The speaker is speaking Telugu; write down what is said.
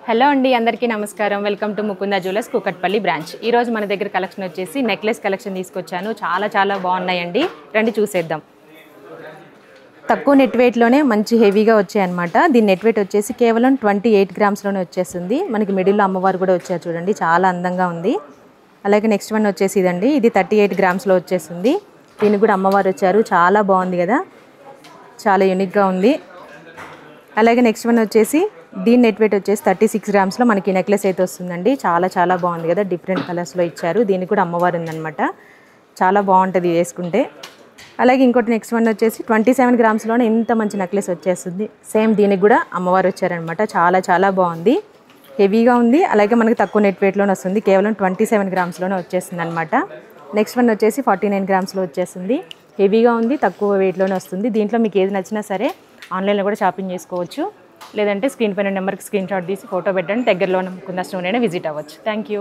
హలో అండి, అందరికీ నమస్కారం. Welcome to Mukunda jewellers Kukatpally branch. ఈరోజు మన దగ్గర కలెక్షన్ వచ్చేసి నెక్లెస్ కలెక్షన్ తీసుకొచ్చాను. చాలా బాగున్నాయండి, రండి చూసేద్దాం. తక్కువ నెట్ వెయిట్లోనే మంచి హెవీగా వచ్చాయన్నమాట. దీని నెట్ వెయిట్ వచ్చేసి కేవలం 28 గ్రామ్స్లోనే వచ్చేస్తుంది. మనకి మిడిల్లో అమ్మవారు కూడా వచ్చారు చూడండి, చాలా అందంగా ఉంది. అలాగే నెక్స్ట్ వన్ వచ్చేసి ఇదండి, ఇది 38 గ్రామ్స్లో వచ్చేస్తుంది. దీనికి కూడా అమ్మవారు వచ్చారు, చాలా బాగుంది కదా, చాలా యూనిక్గా ఉంది. అలాగే నెక్స్ట్ వన్ వచ్చేసి దీని నెట్ వెయిట్ వచ్చేసి 36 గ్రామ్స్లో మనకి నెక్లెస్ అయితే వస్తుందండి. చాలా బాగుంది కదా, డిఫరెంట్ కలర్స్లో ఇచ్చారు. దీనికి కూడా అమ్మవారు ఉందన్నమాట, చాలా బాగుంటుంది వేసుకుంటే. అలాగే ఇంకోటి నెక్స్ట్ వన్ వచ్చేసి 27 గ్రామ్స్లోనే ఇంత మంచి నెక్లెస్ వచ్చేస్తుంది. సేమ్ దీనికి కూడా అమ్మవారు వచ్చారనమాట, చాలా బాగుంది, హెవీగా ఉంది. అలాగే మనకి తక్కువ నెట్ వెయిట్లోనే వస్తుంది, కేవలం 27 గ్రామ్స్లోనే వచ్చేస్తుంది అనమాట. నెక్స్ట్ వన్ వచ్చేసి 49 గ్రామ్స్లో వచ్చేస్తుంది, హెవీగా ఉంది, తక్కువ వెయిట్లోనే వస్తుంది. దీంట్లో మీకు ఏది నచ్చినా సరే ఆన్లైన్లో కూడా షాపింగ్ చేసుకోవచ్చు, లేదంటే స్క్రీన్ పైన నెంబర్కి స్క్రీన్ షాట్ తీసి ఫోటో పెట్టండి. దగ్గరలో ఉన్న ముకుంద స్టోర్ అయినా విజిట్ అవ్వచ్చు. Thank you.